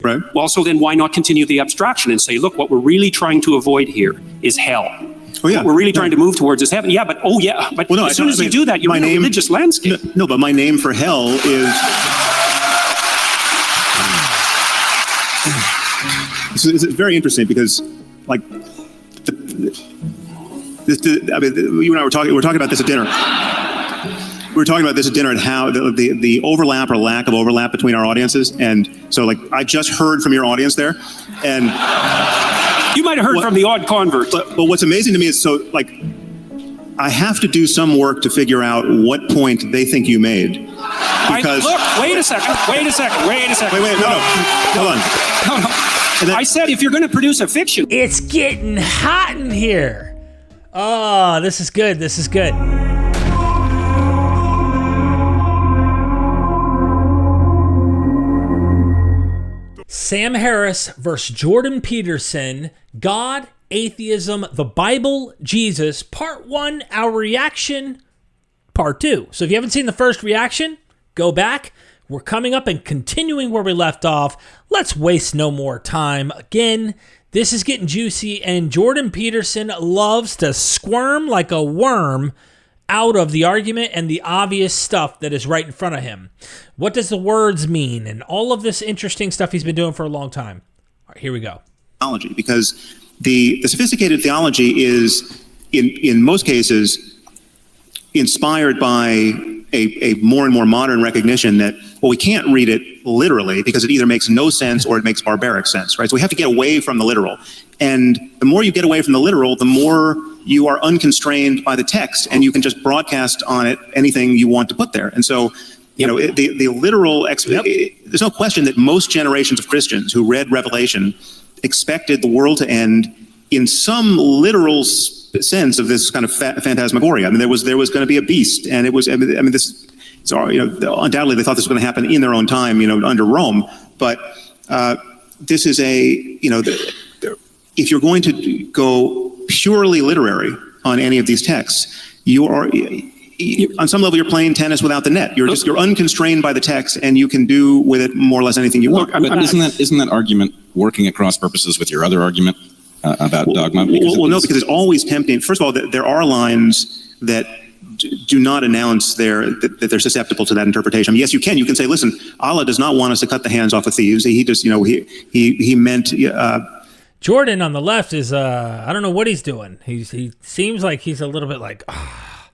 Right. Well, so then why not continue the abstraction and say, look, what we're really trying to avoid here is hell. Oh, yeah. What we're really trying to move towards is heaven. Yeah, but as soon as you do that, you're in a religious landscape. No, but my name for hell is... It's very interesting because, like, you and I were talking about this at dinner. We were talking about this at dinner and how the overlap or lack of overlap between our audiences. And so, like, I just heard from your audience there, and you might have heard from the odd convert. But what's amazing to me is, so, like, I have to do some work to figure out what point they think you made. Because wait a second. Wait, no, hold on. No. I said if you're going to produce a fiction. It's getting hot in here. Oh, this is good. This is good. Sam Harris versus Jordan Peterson, God, Atheism, the Bible, Jesus, Part 1, our reaction, Part 2. So if you haven't seen the first reaction, go back. We're coming up and continuing where we left off. Let's waste no more time. Again, this is getting juicy, and Jordan Peterson loves to squirm like a worm out of the argument and the obvious stuff that is right in front of him. What does the words mean? And all of this interesting stuff he's been doing for a long time. All right, here we go. Theology, because the sophisticated theology is, in most cases, inspired by a more and more modern recognition that, well, we can't read it literally because it either makes no sense or it makes barbaric sense, right? So we have to get away from the literal. And the more you get away from the literal, the more you are unconstrained by the text, and you can just broadcast on it anything you want to put there. And so, you know, the literal, there's no question that most generations of Christians who read Revelation expected the world to end in some literal sense of this kind of phantasmagoria. I mean, there was going to be a beast, and it was, I mean, this, so, you know, undoubtedly they thought this was going to happen in their own time, you know, under Rome. But this is if you're going to go purely literary on any of these texts, you are, on some level, you're playing tennis without the net. You're unconstrained by the text, and you can do with it more or less anything you want. But isn't that argument working at cross purposes with your other argument about dogma? No, because it's always tempting. First of all, there are lines that do not announce that they're susceptible to that interpretation. I mean, yes, you can. You can say, listen, Allah does not want us to cut the hands off of thieves. He just, you know, he meant. Jordan on the left is I don't know what he's doing. He seems like he's a little bit like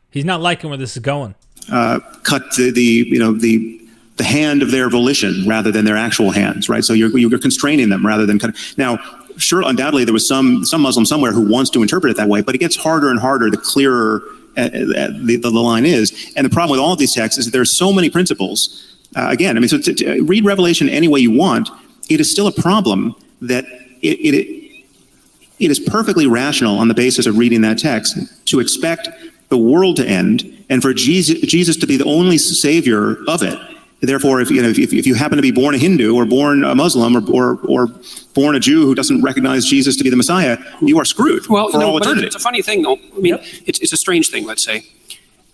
he's not liking where this is going. Cut the hand of their volition rather than their actual hands, right? So you're constraining them rather than cutting. Now, sure, undoubtedly there was some Muslim somewhere who wants to interpret it that way, but it gets harder and harder the clearer the line is. And the problem with all of these texts is that there's so many principles. Again, I mean, so to read Revelation any way you want, it is still a problem that it is perfectly rational on the basis of reading that text to expect the world to end and for Jesus to be the only savior of it. Therefore, if you happen to be born a Hindu or born a Muslim or born a Jew who doesn't recognize Jesus to be the Messiah, you are screwed for all eternity. It's a funny thing, though. I mean, it's a strange thing, let's say,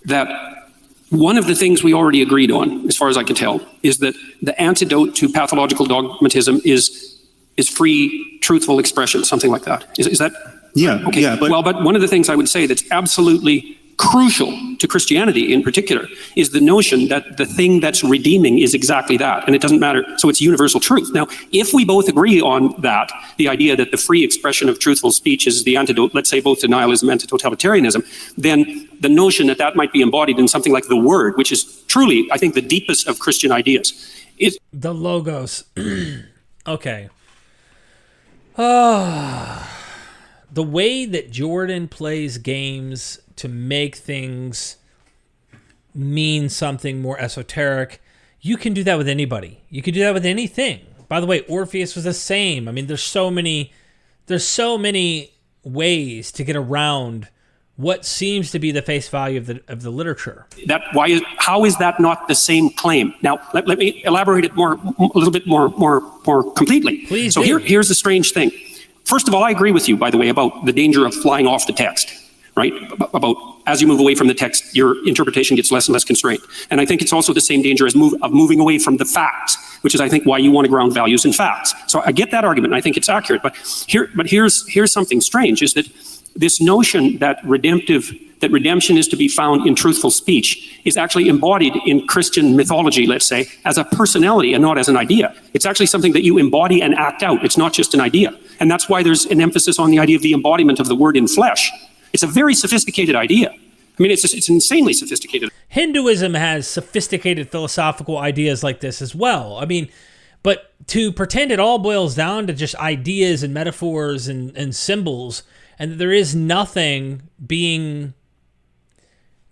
that one of the things we already agreed on, as far as I can tell, is that the antidote to pathological dogmatism is free, truthful expression, something like that. Is that? Yeah. Okay. Yeah, but one of the things I would say that's absolutely crucial to Christianity in particular is the notion that the thing that's redeeming is exactly that, and it doesn't matter. So it's universal truth. Now, if we both agree on that, the idea that the free expression of truthful speech is the antidote, let's say, both to nihilism and to totalitarianism, then the notion that might be embodied in something like the Word, which is truly, I think, the deepest of Christian ideas. The logos. Okay. The way that Jordan plays games to make things mean something more esoteric, you can do that with anybody. You can do that with anything. By the way, Orpheus was the same. I mean, there's so many ways to get around what seems to be the face value of the literature. How is that not the same claim? Now, let me elaborate it a little bit more completely. Please. So here's the strange thing. First of all, I agree with you, by the way, about the danger of flying off the text, right? About as you move away from the text, your interpretation gets less and less constrained. And I think it's also the same danger as moving away from the facts, which is, I think, why you want to ground values in facts. So I get that argument, and I think it's accurate. But here's something strange: is that this notion that redemption is to be found in truthful speech is actually embodied in Christian mythology, let's say, as a personality and not as an idea. It's actually something that you embody and act out. It's not just an idea. And that's why there's an emphasis on the idea of the embodiment of the word in flesh. It's a very sophisticated idea. I mean, it's insanely sophisticated. Hinduism has sophisticated philosophical ideas like this as well. I mean, but to pretend it all boils down to just ideas and metaphors and symbols, and there is nothing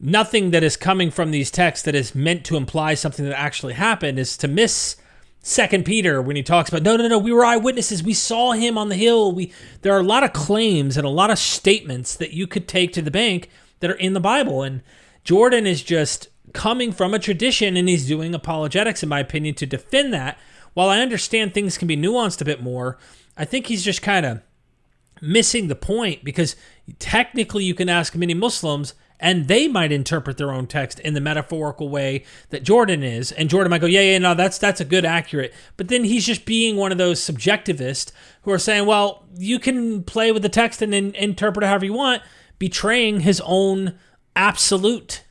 that is coming from these texts that is meant to imply something that actually happened, is to miss 2 Peter when he talks about, no, we were eyewitnesses. We saw him on the hill. There are a lot of claims and a lot of statements that you could take to the bank that are in the Bible. And Jordan is just coming from a tradition, and he's doing apologetics, in my opinion, to defend that. While I understand things can be nuanced a bit more, I think he's just kind of missing the point, because technically you can ask many Muslims and they might interpret their own text in the metaphorical way that Jordan is. And Jordan might go, no, that's a good accurate. But then he's just being one of those subjectivists who are saying, well, you can play with the text and then interpret it however you want, betraying his own absolute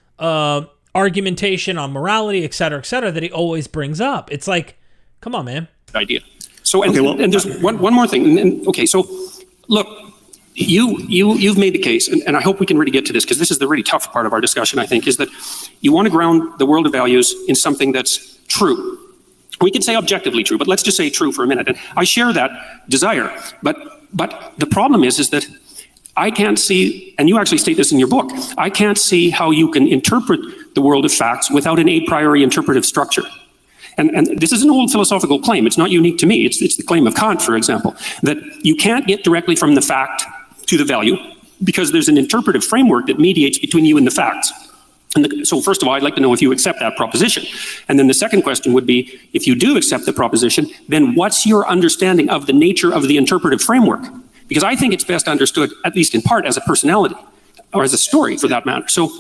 argumentation on morality, et cetera, that he always brings up. It's like, come on, man. Idea. So, and there's one more thing. Okay, so look, you've made the case, and I hope we can really get to this, because this is the really tough part of our discussion, I think, is that you want to ground the world of values in something that's true. We can say objectively true, but let's just say true for a minute. And I share that desire, but the problem is that I can't see, and you actually state this in your book, I can't see how you can interpret the world of facts without an a priori interpretive structure. And this is an old philosophical claim. It's not unique to me. It's the claim of Kant, for example, that you can't get directly from the fact to the value because there's an interpretive framework that mediates between you and the facts. So first of all, I'd like to know if you accept that proposition. And then the second question would be, if you do accept the proposition, then what's your understanding of the nature of the interpretive framework? Because I think it's best understood, at least in part, as a personality, or as a story for that matter. So,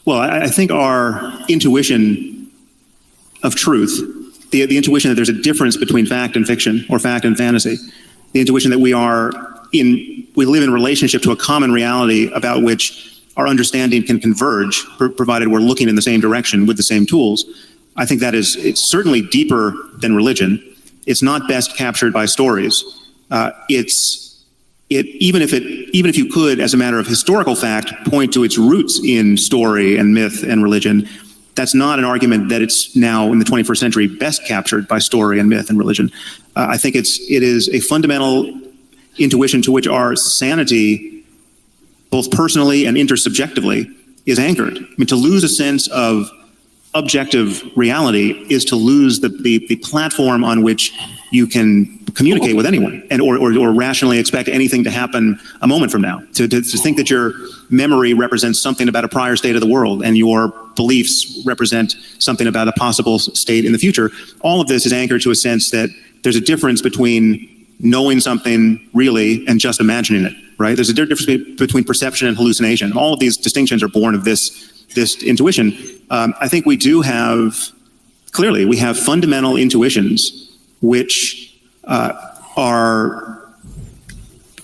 well, I think our intuition of truth, the intuition that there's a difference between fact and fiction, or fact and fantasy, the intuition that we live in relationship to a common reality about which our understanding can converge, provided we're looking in the same direction with the same tools. I think it's certainly deeper than religion. It's not best captured by stories. Even if you could, as a matter of historical fact, point to its roots in story and myth and religion, that's not an argument that it's now in the 21st century best captured by story and myth and religion. I think it is a fundamental intuition to which our sanity, both personally and intersubjectively, is anchored. I mean, to lose a sense of objective reality is to lose the platform on which you can communicate with anyone or rationally expect anything to happen a moment from now. To think that your memory represents something about a prior state of the world and your beliefs represent something about a possible state in the future, all of this is anchored to a sense that there's a difference between knowing something really and just imagining it, right? There's a difference between perception and hallucination. All of these distinctions are born of this intuition. I think we have fundamental intuitions which are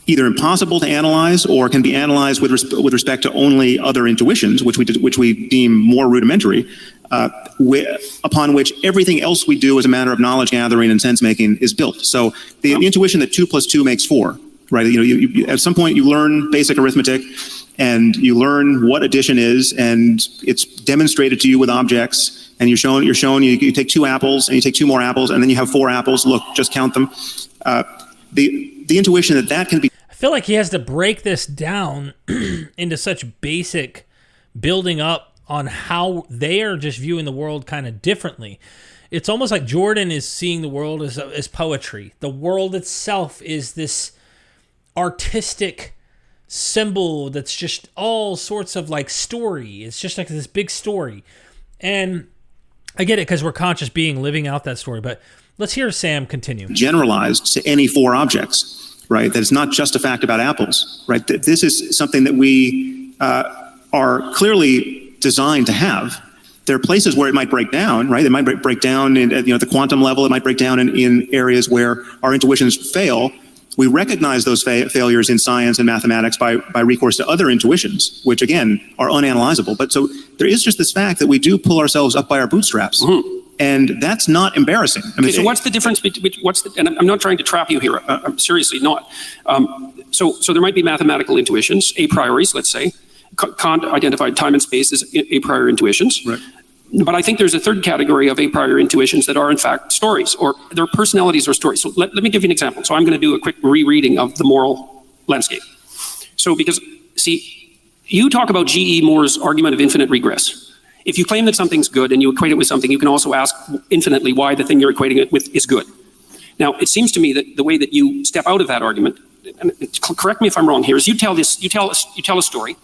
either impossible to analyze or can be analyzed with respect to only other intuitions, which we deem more rudimentary, upon which everything else we do as a matter of knowledge gathering and sense making is built. So the intuition that 2 + 2 makes 4, right? You at some point you learn basic arithmetic, and you learn what addition is, and it's demonstrated to you with objects, and you're shown you take 2 apples, and you take 2 more apples, and then you have 4 apples. Look, just count them. The intuition that can be. I feel like he has to break this down into such basic building up on how they are just viewing the world kind of differently. It's almost like Jordan is seeing the world as poetry. The world itself is this artistic symbol that's just all sorts of like story. It's just like this big story. And I get it because we're conscious being living out that story, but let's hear Sam continue. Generalized to any 4 objects, right? That it's not just a fact about apples, right? That this is something that we are clearly designed to have. There are places where it might break down, right? It might break down at the quantum level. It might break down in areas where our intuitions fail. We recognize those failures in science and mathematics by recourse to other intuitions, which again are unanalyzable. But so there is just this fact that we do pull ourselves up by our bootstraps, and that's not embarrassing. I mean, so what's the difference between and I'm not trying to trap you here. I'm seriously not. So there might be mathematical intuitions, a prioris, let's say. Kant identified time and space as a priori intuitions. Right. But I think there's a third category of a priori intuitions that are in fact stories, or they're personalities or stories. So let me give you an example. So I'm going to do a quick rereading of the moral landscape. So because, see, you talk about G.E. Moore's argument of infinite regress. If you claim that something's good and you equate it with something, you can also ask infinitely why the thing you're equating it with is good. Now, it seems to me that the way that you step out of that argument, and correct me if I'm wrong here, is you tell a story.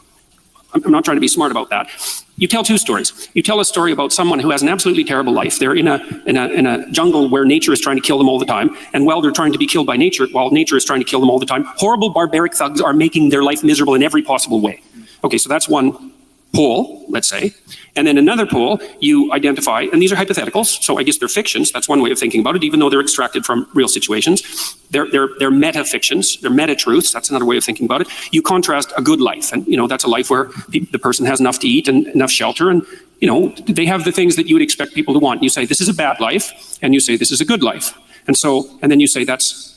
I'm not trying to be smart about that. You tell two stories. You tell a story about someone who has an absolutely terrible life. They're in a jungle where nature is trying to kill them all the time. And while they're trying to be killed by nature, while nature is trying to kill them all the time, horrible barbaric thugs are making their life miserable in every possible way. Okay, so that's one pole, let's say. And then another pole, you identify, and these are hypotheticals, so I guess they're fictions. That's one way of thinking about it, even though they're extracted from real situations. They're meta-fictions, they're meta-truths. That's another way of thinking about it. You contrast a good life, and that's a life where the person has enough to eat and enough shelter, and they have the things that you would expect people to want. You say, this is a bad life, and you say, this is a good life. And then you say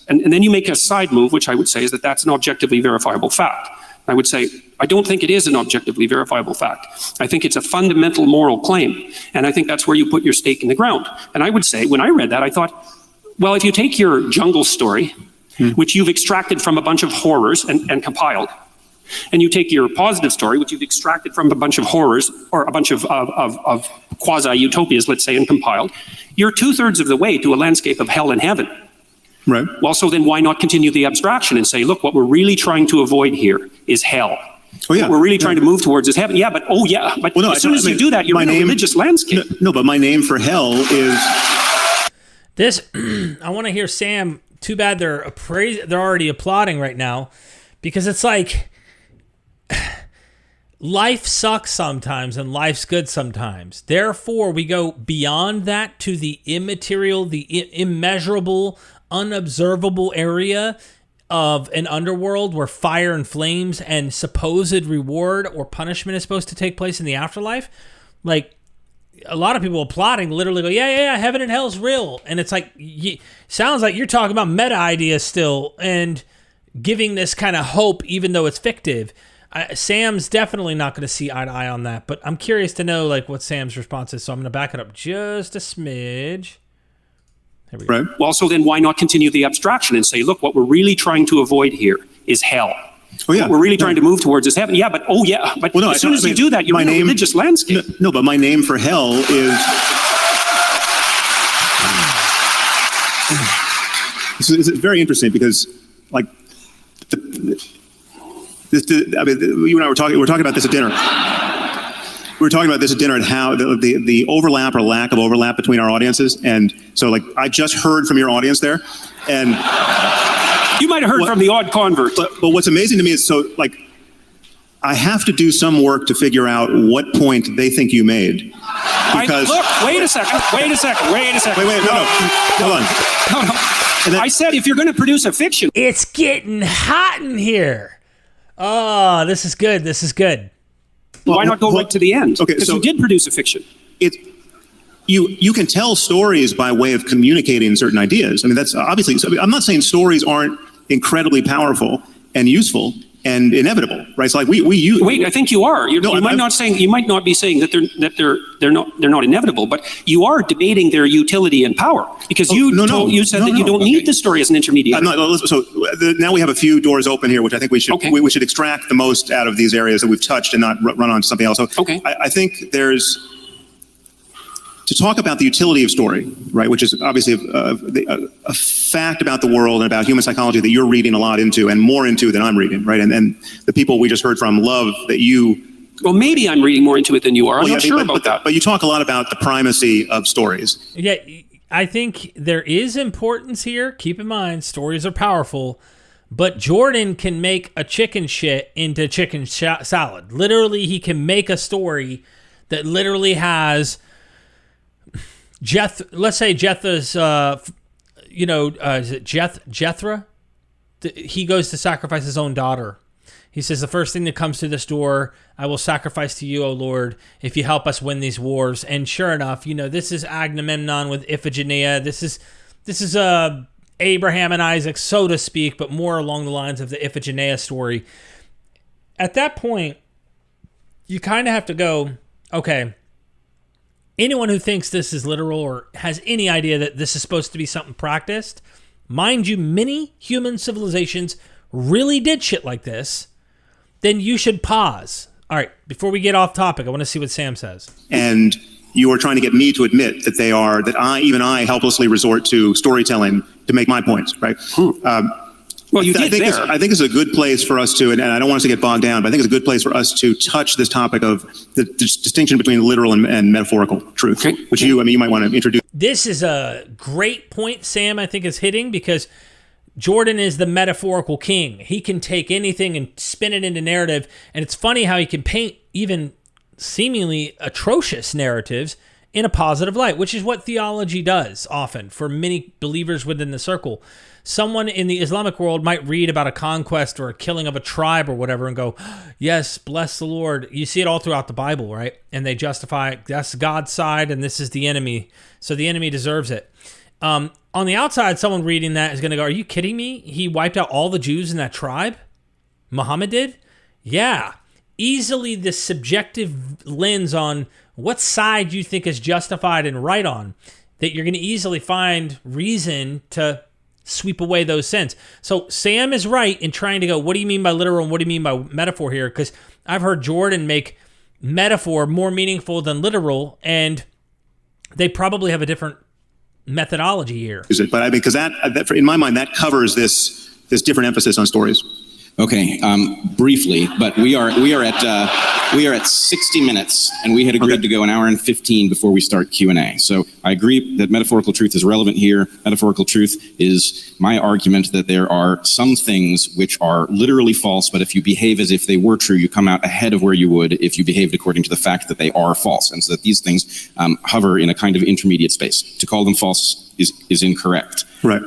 and then you make a side move, which I would say is that that's an objectively verifiable fact. I would say, I don't think it is an objectively verifiable fact. I think it's a fundamental moral claim. And I think that's where you put your stake in the ground. And I would say, when I read that, I thought, well, if you take your jungle story, which you've extracted from a bunch of horrors and compiled, and you take your positive story, which you've extracted from a bunch of horrors or a bunch of quasi-utopias, let's say, and compiled, you're 2/3 of the way to a landscape of hell and heaven. Right. Well, so then why not continue the abstraction and say, look, what we're really trying to avoid here is hell. Oh, yeah. What we're really trying to move towards is heaven. Yeah, but as soon as you do that, you're in a religious landscape. No, but my name for hell is... This, I want to hear Sam. Too bad they're already applauding right now, because it's like life sucks sometimes and life's good sometimes. Therefore, we go beyond that to the immaterial, the immeasurable, unobservable area of an underworld where fire and flames and supposed reward or punishment is supposed to take place in the afterlife. Like, a lot of people applauding literally go, yeah, heaven and hell's real. And it's like, sounds like you're talking about meta ideas still and giving this kind of hope, even though it's fictive. Sam's definitely not going to see eye to eye on that, but I'm curious to know like what Sam's response is. So I'm going to back it up just a smidge. There we go. Right. Well, so then why not continue the abstraction and say, look, what we're really trying to avoid here is hell. Oh, yeah. What we're really trying to move towards is heaven. Yeah, but as soon as you do that, you're in a religious landscape. No, but my name for hell is... It's very interesting because, like, you and I were talking about this at dinner. We were talking about this at dinner and how the overlap or lack of overlap between our audiences. And so, like, I just heard from your audience there, and you might have heard from the odd convert. But what's amazing to me is, so, like, I have to do some work to figure out what point they think you made. Because wait a second. Wait, no, hold on. No. I said if you're going to produce a fiction. It's getting hot in here. Oh, this is good. Why not go right to the end? Okay, because so you did produce a fiction. You can tell stories by way of communicating certain ideas. I mean, that's obviously. I'm not saying stories aren't incredibly powerful and useful and inevitable, right? So, like, we use. Wait, I think you are. You might not be saying that they're not inevitable, but you are debating their utility and power because you said that you don't need the story as an intermediate. Now we have a few doors open here, which I think we should extract the most out of these areas that we've touched and not run on to something else. So I think there's. To talk about the utility of story, right, which is obviously a fact about the world and about human psychology that you're reading a lot into and more into than I'm reading, right? And the people we just heard from love that you... Well, maybe I'm reading more into it than you are. I'm not sure about that. But you talk a lot about the primacy of stories. Yeah, I think there is importance here. Keep in mind, stories are powerful, But Jordan can make a chicken shit into chicken salad. Literally, he can make a story that literally has let's say Jethro's, is it Jethro? He goes to sacrifice his own daughter. He says, the first thing that comes through this door, I will sacrifice to you, O Lord, if you help us win these wars. And sure enough, this is Agamemnon with Iphigenia. This is Abraham and Isaac, so to speak, but more along the lines of the Iphigenia story. At that point, you kind of have to go, okay, anyone who thinks this is literal or has any idea that this is supposed to be something practiced, mind you, many human civilizations really did shit like this, then you should pause. All right, before we get off topic, I want to see what Sam says. And you are trying to get me to admit that I helplessly resort to storytelling to make my points, right? Well, you did there. I think it's a good place for us to, and I don't want us to get bogged down, but I think it's a good place for us to touch this topic of the distinction between literal and metaphorical truth, which you might want to introduce. This is a great point Sam, I think, is hitting, because Jordan is the metaphorical king. He can take anything and spin it into narrative, and it's funny how he can paint even seemingly atrocious narratives in a positive light, which is what theology does often for many believers within the circle. Someone in the Islamic world might read about a conquest or a killing of a tribe or whatever and go, yes, bless the Lord. You see it all throughout the Bible, right? And they justify that's God's side and this is the enemy, so the enemy deserves it. On the outside, someone reading that is going to go, are you kidding me? He wiped out all the Jews in that tribe? Muhammad did? Yeah. Easily the subjective lens on what side you think is justified and right on, that you're going to easily find reason to sweep away those sins. So Sam is right in trying to go, what do you mean by literal and what do you mean by metaphor here? Because I've heard Jordan make metaphor more meaningful than literal, and they probably have a different methodology here. But because that in my mind, that covers this different emphasis on stories. Okay, briefly, but we are at 60 minutes, and we had agreed to go an hour and 15 before we start Q&A. So I agree that metaphorical truth is relevant here. Metaphorical truth is my argument that there are some things which are literally false, but if you behave as if they were true, you come out ahead of where you would if you behaved according to the fact that they are false, and so that these things hover in a kind of intermediate space. To call them false is incorrect. Right.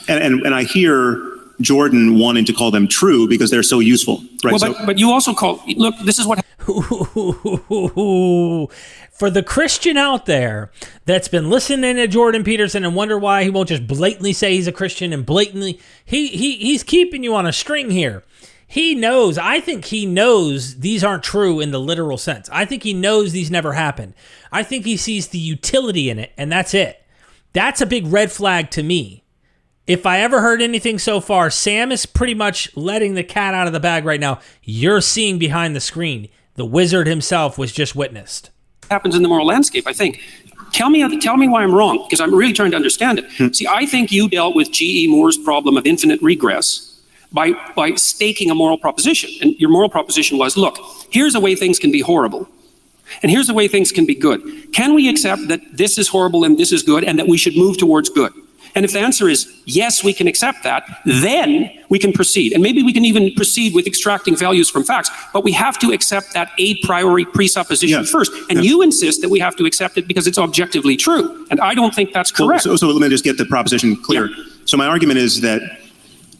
And I hear Jordan wanting to call them true because they're so useful, right? Well, but you also look, this is what... For the Christian out there that's been listening to Jordan Peterson and wonder why he won't just blatantly say he's a Christian and blatantly... He's keeping you on a string here. I think he knows these aren't true in the literal sense. I think he knows these never happened. I think he sees the utility in it, and that's it. That's a big red flag to me. If I ever heard anything so far, Sam is pretty much letting the cat out of the bag right now. You're seeing behind the screen. The wizard himself was just witnessed. Happens in the moral landscape, I think. Tell me why I'm wrong, because I'm really trying to understand it. See, I think you dealt with G.E. Moore's problem of infinite regress by staking a moral proposition. And your moral proposition was, look, here's a way things can be horrible. And here's the way things can be good. Can we accept that this is horrible and this is good and that we should move towards good? And if the answer is yes, we can accept that, then we can proceed. And maybe we can even proceed with extracting values from facts, but we have to accept that a priori presupposition first. And you insist that we have to accept it because it's objectively true. And I don't think that's correct. So let me just get the proposition clear. Yeah. So my argument is that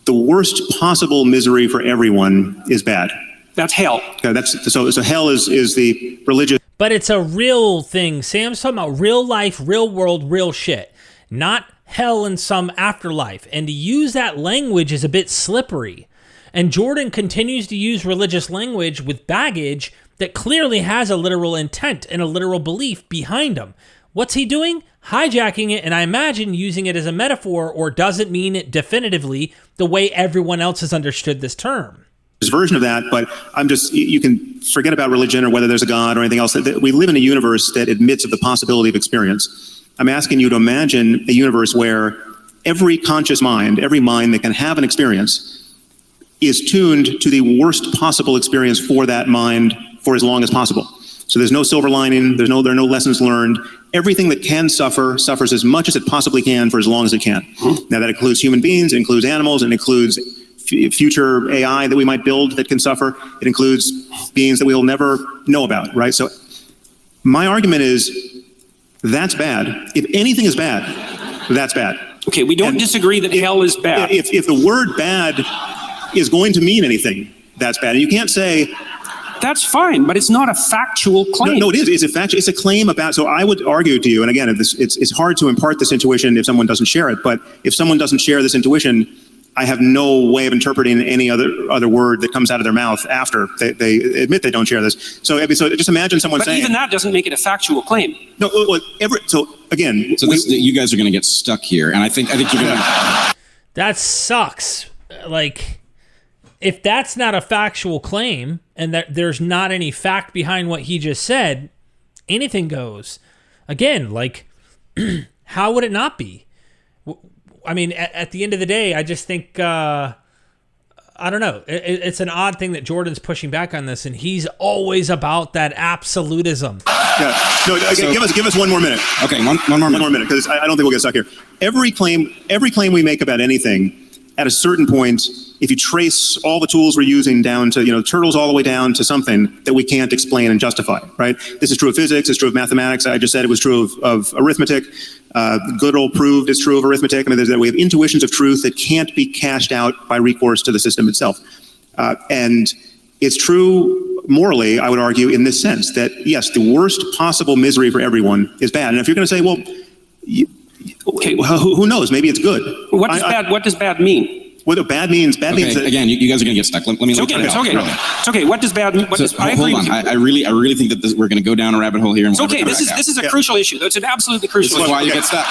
the worst possible misery for everyone is bad. That's hell. Okay, so hell is the religious. But it's a real thing. Sam's talking about real life, real world, real shit. Not hell in some afterlife. And to use that language is a bit slippery. And Jordan continues to use religious language with baggage that clearly has a literal intent and a literal belief behind him. What's he doing? Hijacking it, and I imagine using it as a metaphor, or doesn't mean it definitively the way everyone else has understood this term. Version of that, but you can forget about religion or whether there's a God or anything else. We live in a universe that admits of the possibility of experience. I'm asking you to imagine a universe where every conscious mind, every mind that can have an experience, is tuned to the worst possible experience for that mind for as long as possible. So there's no silver lining, there are no lessons learned. Everything that can suffer suffers as much as it possibly can for as long as it can. Now that includes human beings, it includes animals, and it includes future AI that we might build that can suffer. It includes beings that we will never know about, right? So my argument is that's bad. If anything is bad, that's bad. Okay, we don't disagree that hell is bad. If the word bad is going to mean anything, that's bad. And you can't say... That's fine, but it's not a factual claim. No, it is. It's a claim about... So I would argue to you, and again, it's hard to impart this intuition if someone doesn't share it, but if someone doesn't share this intuition, I have no way of interpreting any other word that comes out of their mouth after they admit they don't share this. So just imagine someone saying... But even that doesn't make it a factual claim. No, so again... So you guys are going to get stuck here, and I think you're going to... That sucks. Like... If that's not a factual claim and that there's not any fact behind what he just said, anything goes. Again, like, how would it not be? I mean, at the end of the day, I just think, I don't know. It's an odd thing that Jordan's pushing back on this, and he's always about that absolutism. Yeah. No, again, give us 1 more minute. Okay, one more minute, because I don't think we'll get stuck here. Every claim we make about anything, at a certain point, if you trace all the tools we're using down to, turtles all the way down to something that we can't explain and justify, right? This is true of physics, it's true of mathematics. I just said it was true of arithmetic. Good old proved is true of arithmetic. I mean, we have intuitions of truth that can't be cashed out by recourse to the system itself. And it's true morally, I would argue, in this sense, that yes, the worst possible misery for everyone is bad. And if you're going to say, well, okay, who knows? Maybe it's good. What does bad mean? What bad means that... Again, you guys are going to get stuck. Let me... It's okay. What does bad mean? Hold on. I really think that we're going to go down a rabbit hole here. And it's okay. This is a crucial issue. It's an absolutely crucial issue. This is why you get stuck.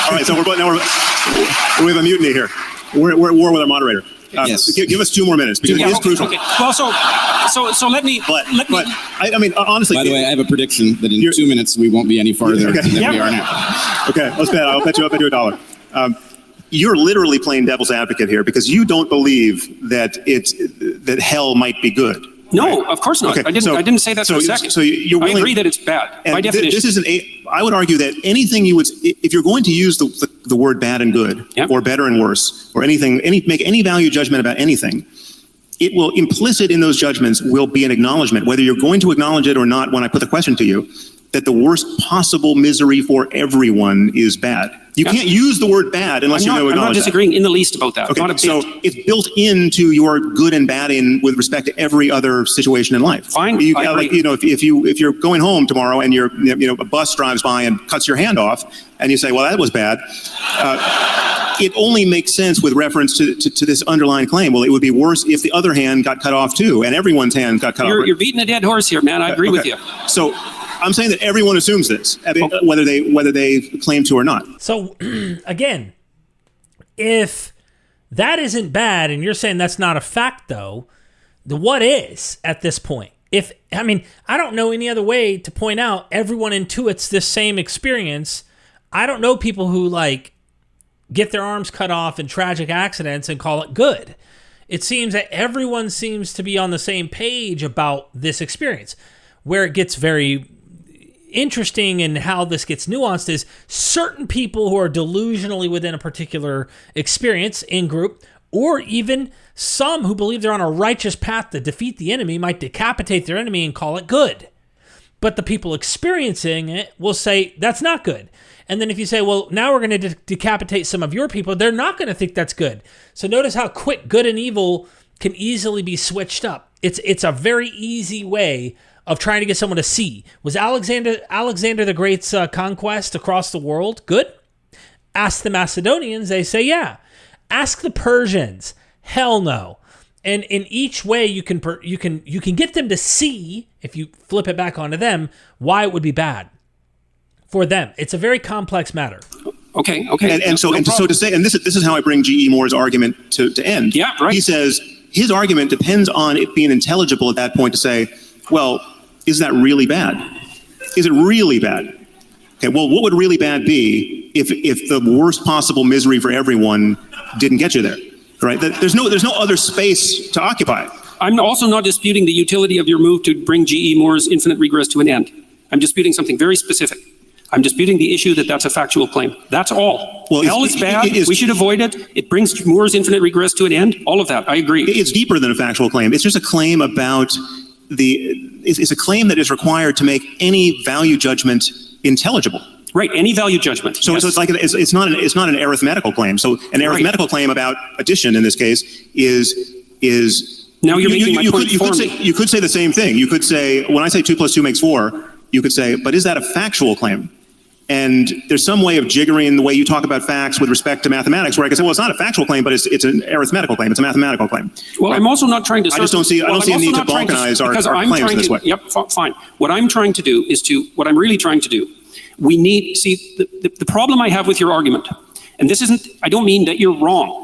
All right, so we have a mutiny here. We're at war with our moderator. Yes. Give us 2 more minutes because it is crucial. Okay. Well, so let me. I mean, honestly. By the way, I have a prediction that in 2 minutes we won't be any farther than we are now. Okay, let's bet. I'll bet you $1. You're literally playing devil's advocate here because you don't believe that hell might be good. No, right? of course not. Okay, I didn't say that for a second. So you're willing, I agree that it's bad by definition. I would argue that anything if you're going to use the word bad and good, or better and worse, or make any value judgment about anything, it will implicit in those judgments will be an acknowledgement, whether you're going to acknowledge it or not when I put the question to you, that the worst possible misery for everyone is bad. You can't use the word bad unless you're going to acknowledge I'm not disagreeing in the least about that. Okay, not a bit. So it's built into your good and bad with respect to every other situation in life. Fine. If you're going home tomorrow and a bus drives by and cuts your hand off, and you say, well, that was bad. It only makes sense with reference to this underlying claim. Well, it would be worse if the other hand got cut off too, and everyone's hand got cut off. You're beating a dead horse here, man. I agree with you. So I'm saying that everyone assumes this, whether they claim to or not. So again, if that isn't bad, and you're saying that's not a fact, though, the what is at this point? I don't know any other way to point out everyone intuits this same experience. I don't know people who get their arms cut off in tragic accidents and call it good. It seems that everyone seems to be on the same page about this experience. Where it gets very interesting and how this gets nuanced is certain people who are delusionally within a particular experience in group, or even some who believe they're on a righteous path to defeat the enemy might decapitate their enemy and call it good. But the people experiencing it will say that's not good. And then if you say, well, now we're going to decapitate some of your people, they're not going to think that's good. So notice how quick good and evil can easily be switched up. It's a very easy way of trying to get someone to see. Was Alexander the Great's conquest across the world good? Ask the Macedonians, they say yeah. Ask the Persians, hell no. And in each way, you can get them to see, if you flip it back onto them, why it would be bad for them. It's a very complex matter. Okay. So to say, and this is how I bring G.E. Moore's argument to end. Yeah, right. He says his argument depends on it being intelligible at that point to say, well, is that really bad? Is it really bad? Okay, well, what would really bad be if the worst possible misery for everyone didn't get you there, right? There's no other space to occupy. I'm also not disputing the utility of your move to bring G.E. Moore's infinite regress to an end. I'm disputing something very specific. I'm disputing the issue that that's a factual claim. That's all. Well, hell is bad. We should avoid it. It brings Moore's infinite regress to an end. All of that. I agree. It's deeper than a factual claim. It's just a claim about it's a claim that is required to make any value judgment intelligible. Right. Any value judgment. So, yes. so it's not an arithmetical claim. So an arithmetical claim about addition in this case is now you're making my point for me. You could say the same thing. You could say, when I say 2 + 2 makes 4, you could say, but is that a factual claim? And there's some way of jiggering the way you talk about facts with respect to mathematics, where I can say, well, it's not a factual claim, but it's an arithmetical claim. It's a mathematical claim. Well, I'm also not trying to. I just don't see a need to balkanize our claims in this way. Yep, fine. What I'm trying to do is what I'm really trying to do. We need the problem I have with your argument, and this isn't. I don't mean that you're wrong.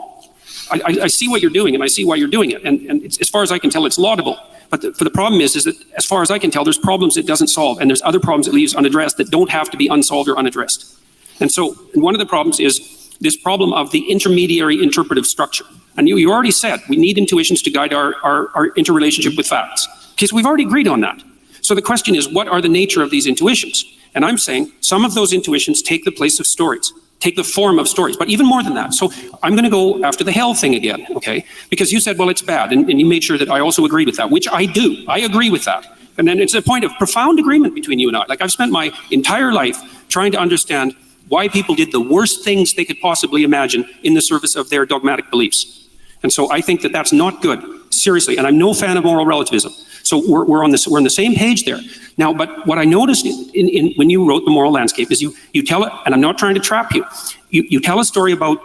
I see what you're doing, and I see why you're doing it, and it's, as far as I can tell, it's laudable. But the problem is that, as far as I can tell, there's problems it doesn't solve, and there's other problems it leaves unaddressed that don't have to be unsolved or unaddressed. And so one of the problems is this problem of the intermediary interpretive structure. And you already said we need intuitions to guide our interrelationship with facts, because we've already agreed on that. So the question is, what are the nature of these intuitions? And I'm saying some of those intuitions take the place of stories, take the form of stories, but even more than that. So I'm going to go after the hell thing again, okay? Because you said, well, it's bad, and you made sure that I also agreed with that, which I do. I agree with that. And then it's a point of profound agreement between you and I. Like, I've spent my entire life trying to understand why people did the worst things they could possibly imagine in the service of their dogmatic beliefs. And so I think that that's not good, seriously. And I'm no fan of moral relativism. So we're on the same page there. Now, but what I noticed in when you wrote The Moral Landscape is you tell it, and I'm not trying to trap you. You tell a story about,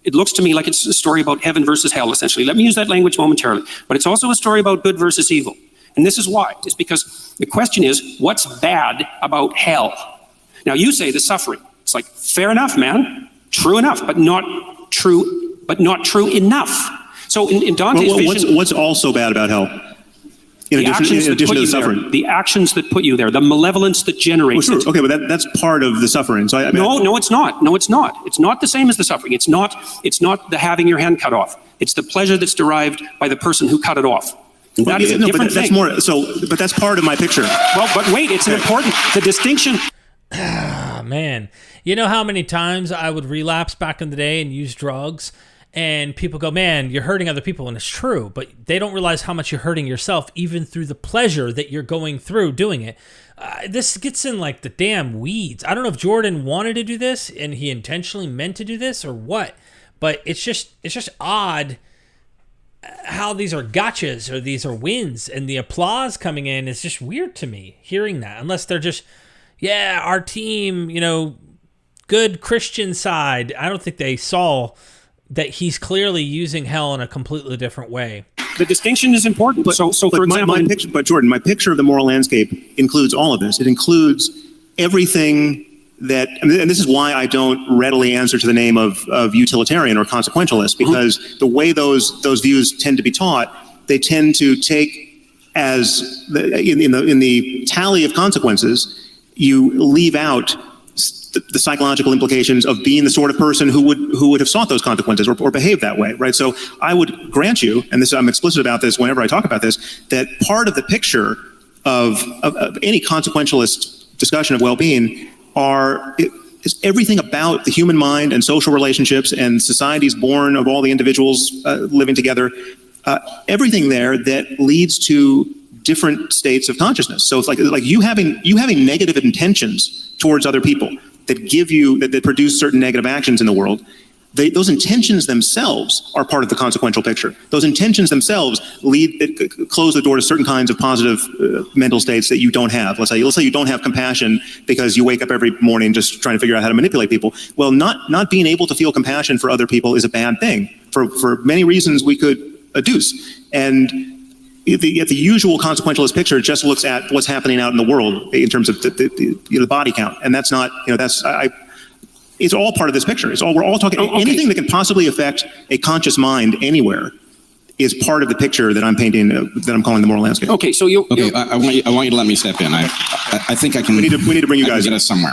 it looks to me like it's a story about heaven versus hell, essentially. Let me use that language momentarily. But it's also a story about good versus evil. And this is why. It's because the question is, what's bad about hell? Now, you say the suffering. It's like, fair enough, man. True enough, but not true enough. So in Dante's vision, what's also bad about hell? In addition to the suffering, the actions that put you there, the malevolence that generates it. Okay, but that's part of the suffering. So no, it's not. No, it's not. It's not the same as the suffering. It's not the having your hand cut off. It's the pleasure that's derived by the person who cut it off. That is a different thing. That's more. But that's part of my picture. Well, but wait, it's important. The distinction. Ah, man. You know how many times I would relapse back in the day and use drugs? And people go, man, you're hurting other people, and it's true, but they don't realize how much you're hurting yourself, even through the pleasure that you're going through doing it. This gets in like the damn weeds. I don't know if Jordan wanted to do this and he intentionally meant to do this or what, but it's just odd how these are gotchas or these are wins, and the applause coming in is just weird to me, hearing that, unless they're just, yeah, our team, good Christian side. I don't think they saw that he's clearly using hell in a completely different way. The distinction is important. For example, Jordan, my picture of the moral landscape includes all of this. It includes everything that, and this is why I don't readily answer to the name of utilitarian or consequentialist, because the way those views tend to be taught, they tend to take as in the tally of consequences, you leave out the psychological implications of being the sort of person who would have sought those consequences or behaved that way, right? So I would grant you, and I'm explicit about this whenever I talk about this, that part of the picture of any consequentialist discussion of well-being is everything about the human mind and social relationships and societies born of all the individuals living together, everything there that leads to different states of consciousness. So it's like you having negative intentions towards other people that produce certain negative actions in the world. Those intentions themselves are part of the consequential picture. Those intentions themselves close the door to certain kinds of positive mental states that you don't have. Let's say you don't have compassion because you wake up every morning just trying to figure out how to manipulate people. Well, not being able to feel compassion for other people is a bad thing for many reasons we could adduce. And yet the usual consequentialist picture just looks at what's happening out in the world in terms of the body count, and that's not it's all part of this picture. We're all talking. Anything that can possibly affect a conscious mind anywhere is part of the picture that I'm painting, that I'm calling the moral landscape. Okay, so I want you to let me step in. I think I can. We need to bring you guys in somewhere.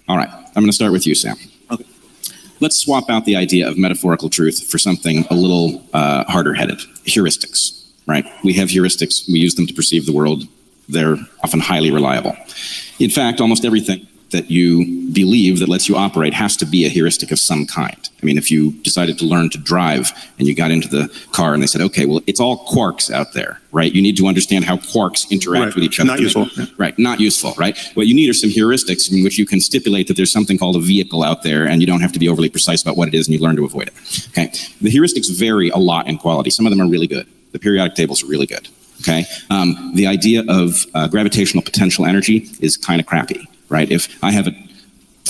All right, I'm going to start with you, Sam. Okay. Let's swap out the idea of metaphorical truth for something a little harder-headed. Heuristics. Right? We have heuristics. We use them to perceive the world. They're often highly reliable. In fact, almost everything that you believe that lets you operate has to be a heuristic of some kind. I mean, if you decided to learn to drive and you got into the car and they said, okay, well, it's all quarks out there, right? You need to understand how quarks interact with each other. Not useful. Yeah. Right, not useful, right? What you need are some heuristics in which you can stipulate that there's something called a vehicle out there and you don't have to be overly precise about what it is and you learn to avoid it, okay? The heuristics vary a lot in quality. Some of them are really good. The periodic tables are really good, okay? The idea of gravitational potential energy is kind of crappy, right? If I have a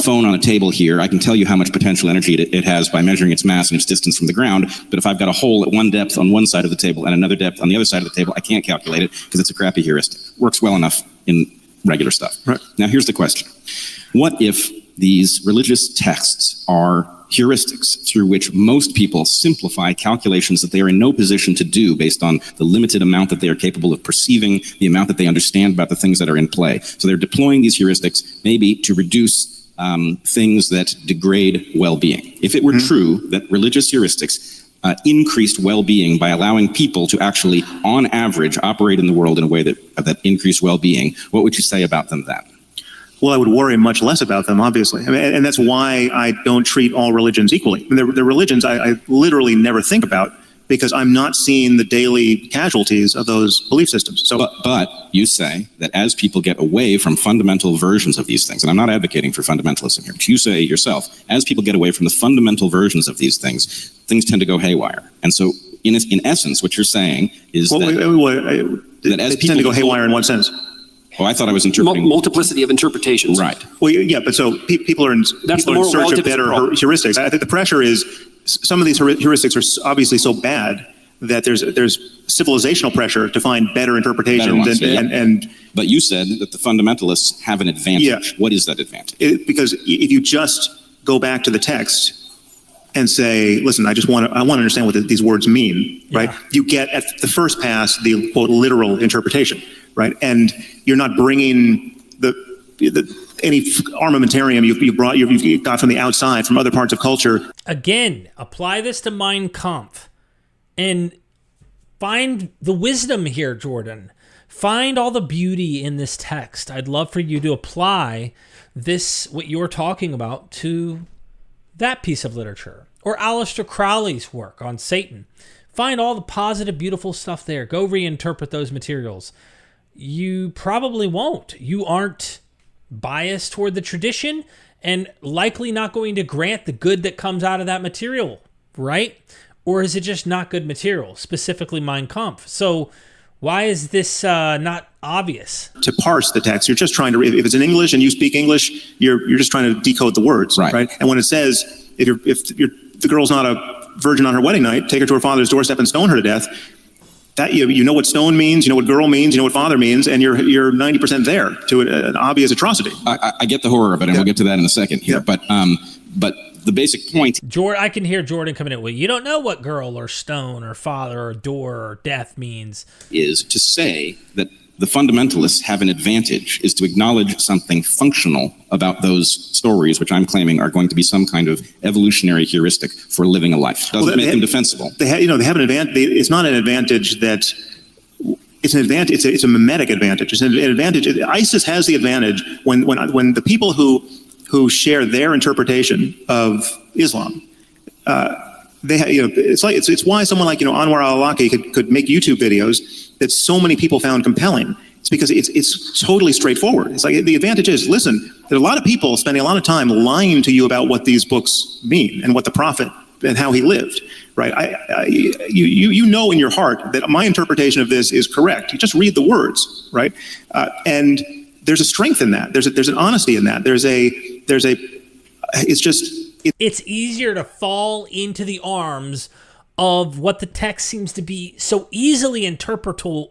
phone on a table here, I can tell you how much potential energy it has by measuring its mass and its distance from the ground. But if I've got a hole at one depth on one side of the table and another depth on the other side of the table, I can't calculate it because it's a crappy heuristic. Works well enough in regular stuff. Right. Now, here's the question. What if these religious texts are heuristics through which most people simplify calculations that they are in no position to do based on the limited amount that they are capable of perceiving, the amount that they understand about the things that are in play? So they're deploying these heuristics maybe to reduce things that degrade well-being. If it were true that religious heuristics increased well-being by allowing people to actually, on average, operate in the world in a way that increased well-being, what would you say about them then? Well, I would worry much less about them, obviously. I mean, and that's why I don't treat all religions equally. I mean, the religions I literally never think about because I'm not seeing the daily casualties of those belief systems. So, but you say that as people get away from fundamental versions of these things, and I'm not advocating for fundamentalism here, but you say yourself, as people get away from the fundamental versions of these things tend to go haywire. And so, in essence, what you're saying is that as people tend to go haywire in what sense? Oh, I thought I was interpreting multiplicity of interpretations. Right. Well, yeah, but so people are in search of better heuristics. I think the pressure is some of these heuristics are obviously so bad that there's civilizational pressure to find better interpretations. But you said that the fundamentalists have an advantage. Yeah. What is that advantage? Because if you just go back to the text and say, listen, I want to understand what these words mean, right? You get at the first pass the quote literal interpretation, right? And you're not bringing any armamentarium you've got from the outside, from other parts of culture. Again, apply this to Mein Kampf and find the wisdom here, Jordan. Find all the beauty in this text. I'd love for you to apply this, what you're talking about, to that piece of literature. Or Aleister Crowley's work on Satan. Find all the positive, beautiful stuff there. Go reinterpret those materials. You probably won't. You aren't biased toward the tradition and likely not going to grant the good that comes out of that material, right? Or is it just not good material, specifically Mein Kampf? So why is this not obvious? To parse the text, you're just trying to, if it's in English and you speak English, you're just trying to decode the words, right? And when it says, if the girl's not a virgin on her wedding night, take her to her father's doorstep and stone her to death, that you know what stone means, you know what girl means, you know what father means, and you're 90% there to an obvious atrocity. I get the horror of it, and we'll get to that in a second here. But the basic point, I can hear Jordan coming in. Well, you don't know what girl or stone or father or door or death means. Is to say that the fundamentalists have an advantage is to acknowledge something functional about those stories, which I'm claiming are going to be some kind of evolutionary heuristic for living a life. Doesn't make them defensible. They have an advantage. It's not an advantage that. It's an advantage. It's a mimetic advantage. It's an advantage. ISIS has the advantage when the people who share their interpretation of Islam. It's why someone like Anwar al-Awlaki could make YouTube videos that so many people found compelling. It's because it's totally straightforward. It's like the advantage is, listen, there's a lot of people spending a lot of time lying to you about what these books mean and what the prophet and how he lived, right? You know in your heart that my interpretation of this is correct. You just read the words, right? And there's a strength in that. There's an honesty in that. It's easier to fall into the arms of what the text seems to be so easily interpretable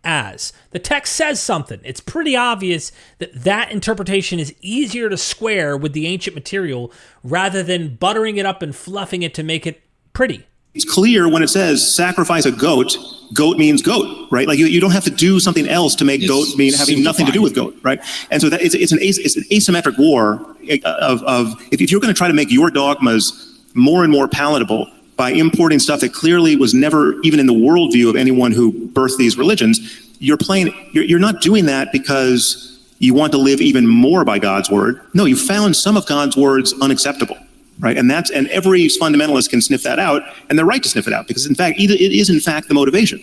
as. The text says something. It's pretty obvious that interpretation is easier to square with the ancient material rather than buttering it up and fluffing it to make it pretty. It's clear when it says sacrifice a goat, goat means goat, right? Like you don't have to do something else to make goat mean having nothing to do with goat, right? And so it's an asymmetric war of if you're going to try to make your dogmas more and more palatable by importing stuff that clearly was never even in the worldview of anyone who birthed these religions, you're not doing that because you want to live even more by God's word. No, you found some of God's words unacceptable, right? And every fundamentalist can sniff that out, and they're right to sniff it out, because in fact, it is in fact the motivation.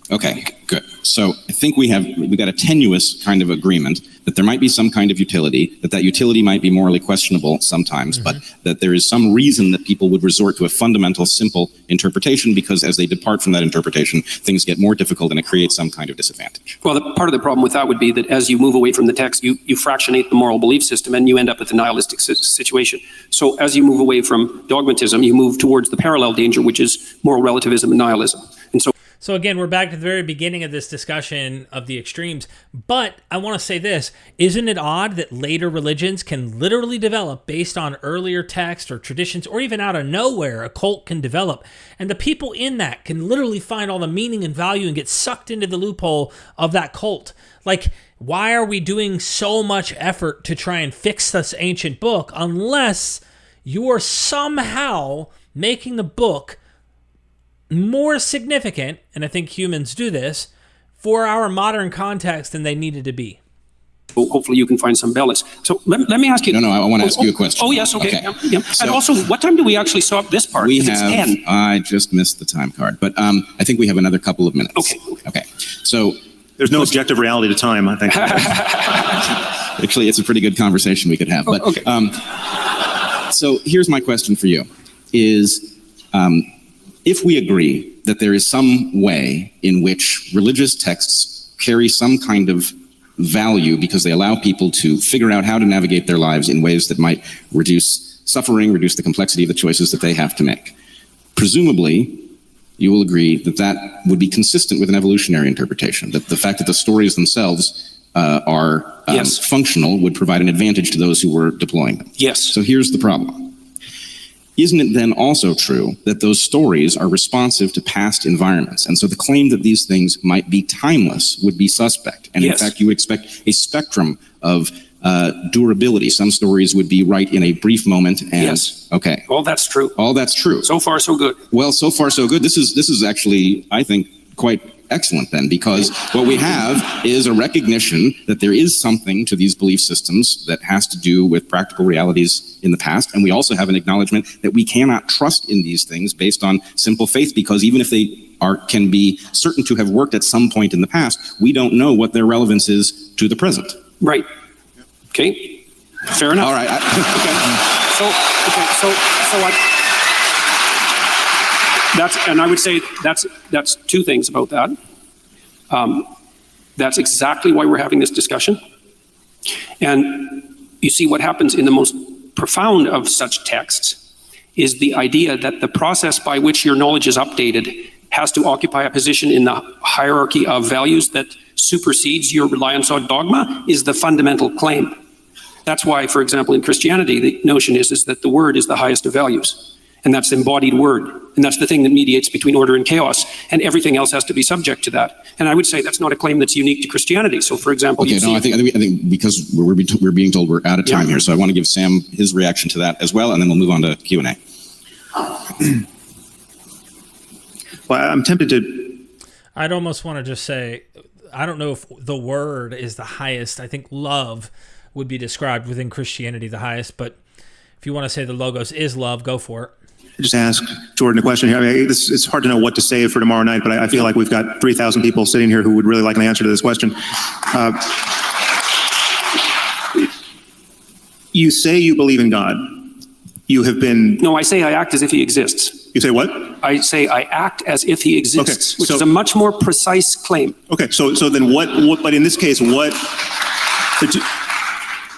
Okay, good. So I think we got a tenuous kind of agreement that there might be some kind of utility, that utility might be morally questionable sometimes, but that there is some reason that people would resort to a fundamental, simple interpretation, because as they depart from that interpretation, things get more difficult and it creates some kind of disadvantage. Well, part of the problem with that would be that as you move away from the text, you fractionate the moral belief system and you end up with a nihilistic situation. So as you move away from dogmatism, you move towards the parallel danger, which is moral relativism and nihilism. And So again, we're back to the very beginning of this discussion of the extremes. But I want to say this. Isn't it odd that later religions can literally develop based on earlier texts or traditions, or even out of nowhere, a cult can develop? And the people in that can literally find all the meaning and value and get sucked into the loophole of that cult. Like, why are we doing so much effort to try and fix this ancient book unless you are somehow making the book more significant, and I think humans do this, for our modern context than they needed to be? hopefully you can find some balance. So let me ask you. No, I want to ask you a question. Oh, yes, okay. Yeah. So and also, what time do we actually stop this part? We It's have, 10. I just missed the time card, but I think we have another couple of minutes. Okay. So There's no objective reality to time, I think. actually, it's a pretty good conversation we could have. But okay. So here's my question for you: is if we agree that there is some way in which religious texts carry some kind of value because they allow people to figure out how to navigate their lives in ways that might reduce suffering, reduce the complexity of the choices that they have to make, presumably you will agree that that would be consistent with an evolutionary interpretation, that the fact that the stories themselves are Yes. functional would provide an advantage to those who were deploying them. Yes. So here's the problem. Isn't it then also true that those stories are responsive to past environments? And so the claim that these things might be timeless would be suspect. And Yes. in fact, you would expect a spectrum of durability. Some stories would be right in a brief moment. And, Yes. Okay. All that's true. All that's true. So far, so good. Well, so far so good. This is actually, I think, quite excellent then, because what we have is a recognition that there is something to these belief systems that has to do with practical realities in the past, and we also have an acknowledgement that we cannot trust in these things based on simple faith, because even if they can be certain to have worked at some point in the past, we don't know what their relevance is to the present. Right. Okay. Fair enough. All right. So what? And I would say that's two things about that. That's exactly why we're having this discussion. And you see what happens in the most profound of such texts is the idea that the process by which your knowledge is updated has to occupy a position in the hierarchy of values that supersedes your reliance on dogma is the fundamental claim. That's why, for example, in Christianity, the notion is that the word is the highest of values. And that's the embodied word. And that's the thing that mediates between order and chaos. And everything else has to be subject to that. And I would say that's not a claim that's unique to Christianity. So, for example, Okay, no, I think because we're being told we're out of time here, so I want to give Sam his reaction to that as well, and then we'll move on to Q&A. Well, I'm tempted to... I'd almost want to just say, I don't know if the word is the highest. I think love would be described within Christianity the highest, but if you want to say the logos is love, go for it. Just ask Jordan a question here. I mean, it's hard to know what to say for tomorrow night, but I feel like we've got 3,000 people sitting here who would really like an answer to this question. You say you believe in God. You have been... No, I say I act as if he exists. You say what? I say I act as if he exists, Okay, which so- is a much more precise claim. Okay, so then what, but in this case, what...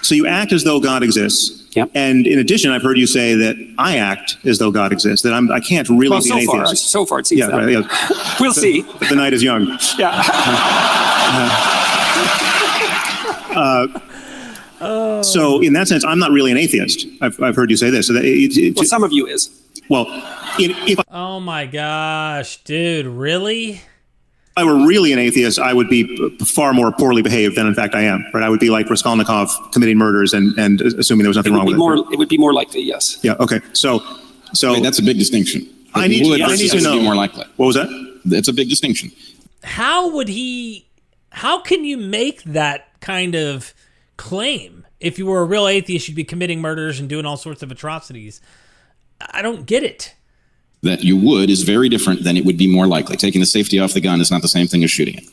So you act as though God exists. Yep. And in addition, I've heard you say that I act as though God exists, that I can't really Well, be an atheist. so far it seems that. Right, yeah. We'll see. The night is young. Yeah. So in that sense, I'm not really an atheist. I've heard you say this. So that Well, some of you is. well, if Oh my gosh, dude, really? I were really an atheist, I would be far more poorly behaved than in fact I am. Right? I would be like Raskolnikov committing murders and assuming there was nothing wrong with it. It would be more likely, yes. Yeah. Okay. So Wait, that's a big distinction. I need Would to versus know. be more likely. What was that? It's a big distinction. How can you make that kind of claim. If you were a real atheist, you'd be committing murders and doing all sorts of atrocities. I don't get it. That you would is very different than it would be more likely. Taking the safety off the gun is not the same thing as shooting it,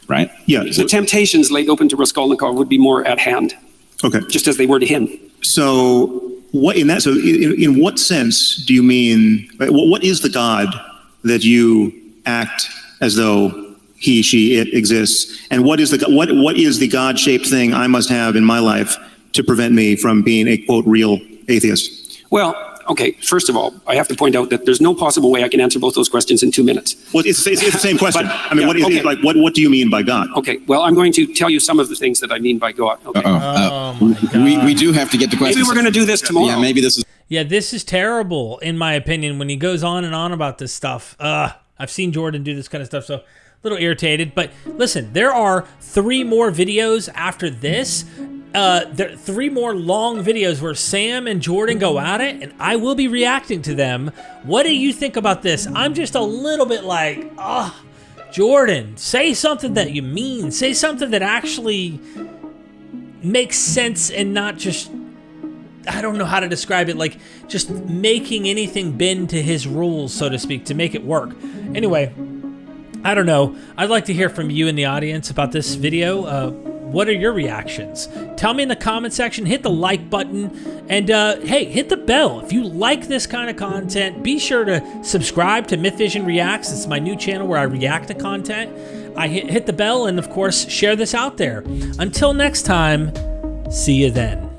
right? Yeah. The temptations laid open to Raskolnikov would be more at hand, Okay. just as they were to him. So in what sense do you mean, what is the God that you act as though he, she, it exists? And what is the God-shaped thing I must have in my life to prevent me from being a, quote, real atheist? Well, okay, first of all, I have to point out that there's no possible way I can answer both those questions in 2 minutes. Well, it's the same question. But, I mean, yeah, what do you mean by God? Okay, well, I'm going to tell you some of the things that I mean by God. Okay. We do have to get the questions. Maybe we're going to do this tomorrow. Yeah, maybe this is. Yeah, this is terrible, in my opinion, when he goes on and on about this stuff. I've seen Jordan do this kind of stuff, so a little irritated. But listen, there are 3 more videos after this. There are 3 more long videos where Sam and Jordan go at it, and I will be reacting to them. What do you think about this? I'm just a little bit like, Jordan, say something that you mean. Say something that actually makes sense and not just, I don't know how to describe it, like just making anything bend to his rules, so to speak, to make it work. Anyway, I don't know. I'd like to hear from you in the audience about this video. What are your reactions? Tell me in the comment section, hit the like button, and hey, hit the bell. If you like this kind of content, be sure to subscribe to MythVision Reacts. It's my new channel where I react to content. I hit the bell and, of course, share this out there. Until next time, see you then.